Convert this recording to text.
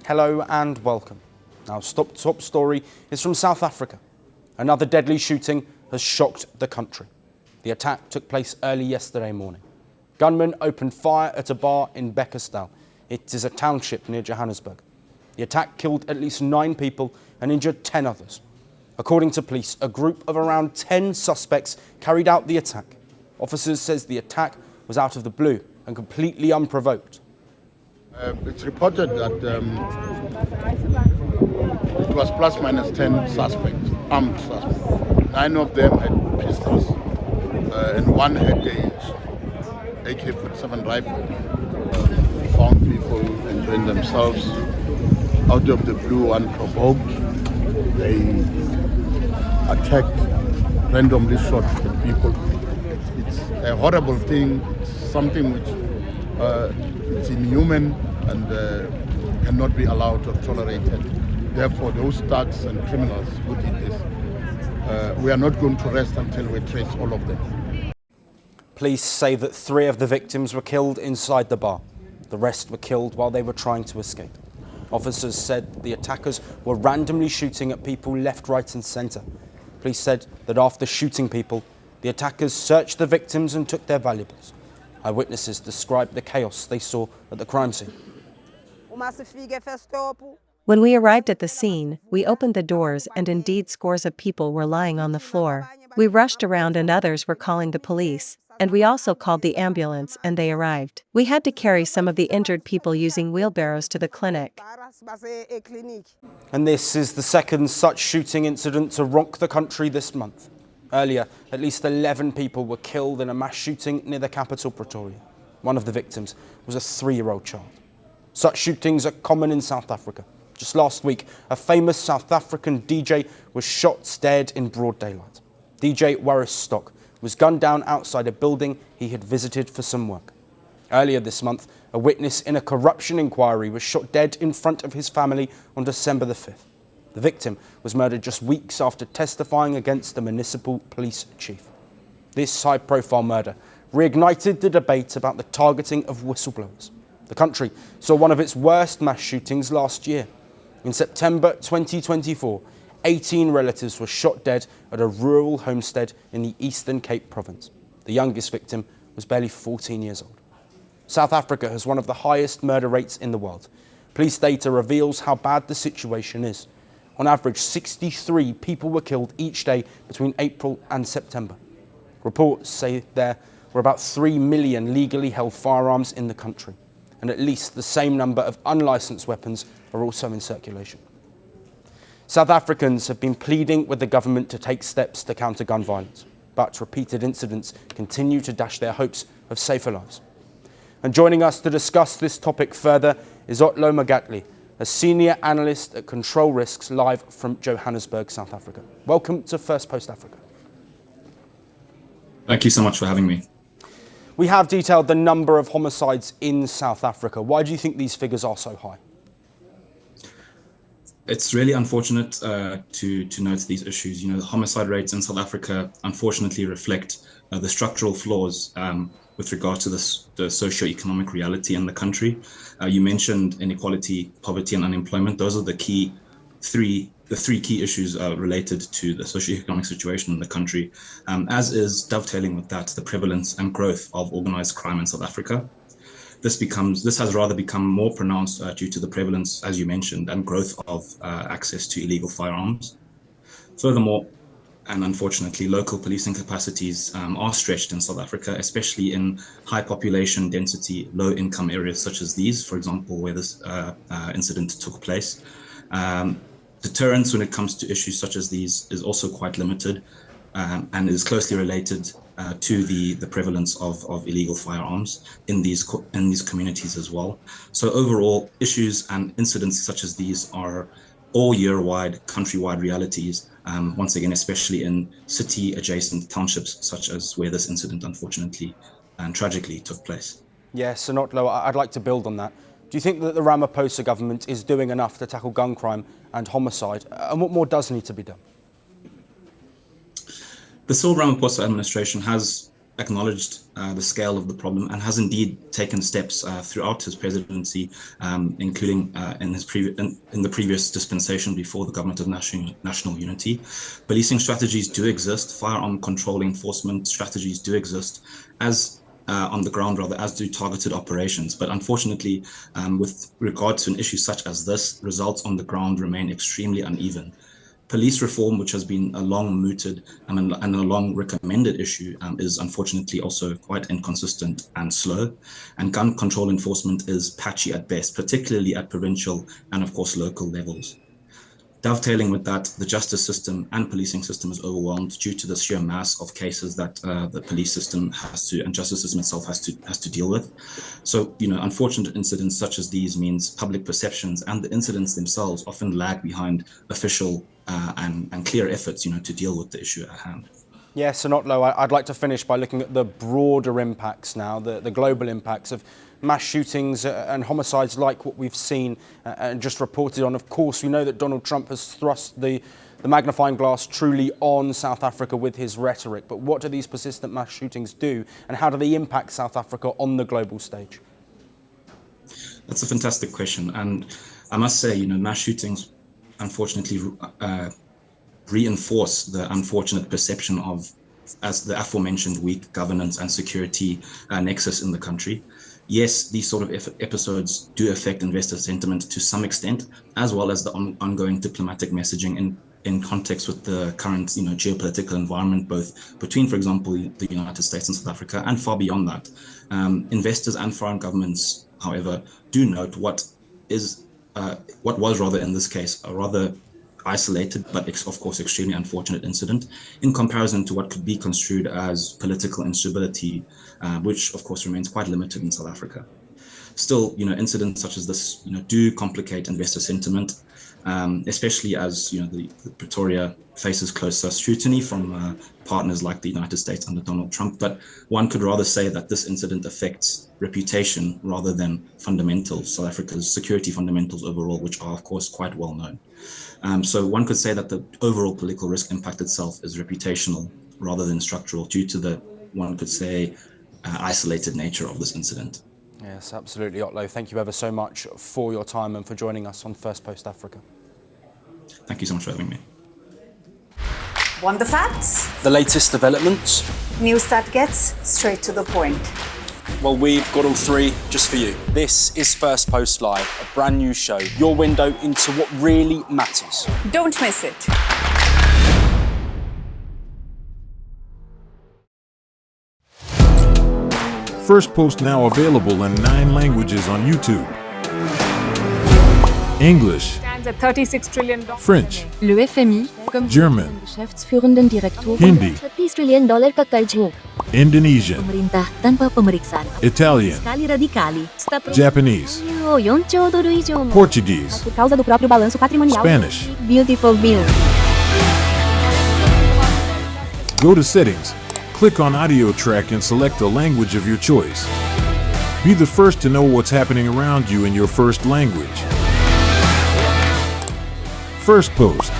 Hello and welcome. Our top story is from South Africa. Another deadly shooting has shocked the country. The attack took place early yesterday morning. Gunmen opened fire at a bar in Bekkersdal. It is a township near Johannesburg. The attack killed at least 9 people and injured 10 others. According to police, a group of around 10 suspects carried out the attack. Officers says the attack was out of the blue and completely unprovoked. It's reported that it was plus minus 10 suspects, armed suspects. 9 of them had pistols and 1 had a AK-47 rifle. Found people enjoying themselves out of the blue, unprovoked. They attacked, randomly shot at people. It's a horrible thing. It's something which it's inhuman and cannot be allowed or tolerated. Therefore, those thugs and criminals who did this, we are not going to rest until we trace all of them. Police say that 3 of the victims were killed inside the bar. The rest were killed while they were trying to escape. Officers said the attackers were randomly shooting at people left, right and centre. Police said that after shooting people, the attackers searched the victims and took their valuables. Eyewitnesses described the chaos they saw at the crime scene. When we arrived at the scene, we opened the doors and indeed scores of people were lying on the floor. We rushed around and others were calling the police, and we also called the ambulance and they arrived. We had to carry some of the injured people using wheelbarrows to the clinic. And this is the second such shooting incident to rock the country this month. Earlier, at least 11 people were killed in a mass shooting near the capital, Pretoria. One of the victims was a 3-year-old child. Such shootings are common in South Africa. Just last week, a famous South African DJ was shot dead in broad daylight. DJ Warris Stock was gunned down outside a building he had visited for some work. Earlier this month, a witness in a corruption inquiry was shot dead in front of his family on December the 5th. The victim was murdered just weeks after testifying against the municipal police chief. This high-profile murder reignited the debate about the targeting of whistleblowers. The country saw one of its worst mass shootings last year. In September 2024, 18 relatives were shot dead at a rural homestead in the Eastern Cape province. The youngest victim was barely 14 years old. South Africa has one of the highest murder rates in the world. Police data reveals how bad the situation is. On average, 63 people were killed each day between April and September. Reports say there were about 3 million legally held firearms in the country, and at least the same number of unlicensed weapons are also in circulation. South Africans have been pleading with the government to take steps to counter gun violence, but repeated incidents continue to dash their hopes of safer lives. And joining us to discuss this topic further is Otlo Magatli, a senior analyst at Control Risks, live from Johannesburg, South Africa. Welcome to Firstpost Africa. Thank you so much for having me. We have detailed the number of homicides in South Africa. Why do you think these figures are so high? It's really unfortunate to note these issues. You know, the homicide rates in South Africa unfortunately reflect the structural flaws with regard to the socio-economic reality in the country. You mentioned inequality, poverty, and unemployment. Those are the three key issues related to the socio-economic situation in the country, as is dovetailing with that the prevalence and growth of organized crime in South Africa. This has rather become more pronounced due to the prevalence, as you mentioned, and growth of access to illegal firearms. Furthermore, and unfortunately, local policing capacities are stretched in South Africa, especially in high population density, low income areas such as these, for example, where this incident took place. Deterrence when it comes to issues such as these is also quite limited and is closely related to the prevalence of illegal firearms in these communities as well. So overall, issues and incidents such as these are all year-wide, countrywide realities, once again, especially in city-adjacent townships, such as where this incident unfortunately and tragically took place. Yes, and Otlo, I'd like to build on that. Do you think that the Ramaphosa government is doing enough to tackle gun crime and homicide? And what more does need to be done? The Cyril Ramaphosa administration has acknowledged the scale of the problem and has indeed taken steps throughout his presidency, including in the previous dispensation before the government of national unity. Policing strategies do exist, firearm control enforcement strategies do exist, as on the ground rather, as do targeted operations. But unfortunately, with regard to an issue such as this, results on the ground remain extremely uneven. Police reform, which has been a long mooted and a long recommended issue, is unfortunately also quite inconsistent and slow. And gun control enforcement is patchy at best, particularly at provincial and, of course, local levels. Dovetailing with that, the justice system and policing system is overwhelmed due to the sheer mass of cases that the police system and justice system itself has to deal with. So, unfortunate incidents such as these means public perceptions and the incidents themselves often lag behind official and clear efforts, to deal with the issue at hand. Yes, and Otlo, I'd like to finish by looking at the broader impacts now, the global impacts of mass shootings and homicides like what we've seen and just reported on. Of course, we know that Donald Trump has thrust the magnifying glass truly on South Africa with his rhetoric. But what do these persistent mass shootings do, and how do they impact South Africa on the global stage? That's a fantastic question. And I must say, mass shootings, unfortunately, reinforce the unfortunate perception of, as the aforementioned, weak governance and security nexus in the country. Yes, these sort of episodes do affect investor sentiment to some extent, as well as the ongoing diplomatic messaging in context with the current, geopolitical environment, both between, for example, the United States and South Africa, and far beyond that. Investors and foreign governments, however, do note what was rather in this case a rather isolated but of course extremely unfortunate incident in comparison to what could be construed as political instability, which of course remains quite limited in South Africa. Still, incidents such as this, do complicate investor sentiment, especially as the Pretoria faces closer scrutiny from partners like the United States under Donald Trump. But one could rather say that this incident affects reputation rather than fundamentals, South Africa's security fundamentals overall, which are of course quite well known. So one could say that the overall political risk impact itself is reputational rather than structural, due to the, one could say, isolated nature of this incident. Yes, absolutely, Otlo. Thank you ever so much for your time and for joining us on Firstpost Africa. Thank you so much for having me. Want the facts? The latest developments? News that gets straight to the point. Well, we've got all three just for you. This is Firstpost Live, a brand new show, your window into what really matters. Don't miss it. Firstpost now available in 9 languages on YouTube. English, Stands at $36 trillion. French, Le FMI, comme German, Geschäftsführenden Direktor, Hindi, $30 trillion ka kargo. Indonesian, Pemerintah tanpa pemeriksaan. Italian, Sekali radikali. Japanese, $1 trilhão idioma. Portuguese, Por causa do próprio balanço patrimonial. Spanish. Beautiful bill. Go to Settings, click on Audio Track and select the language of your choice. Be the first to know what's happening around you in your first language. Firstpost.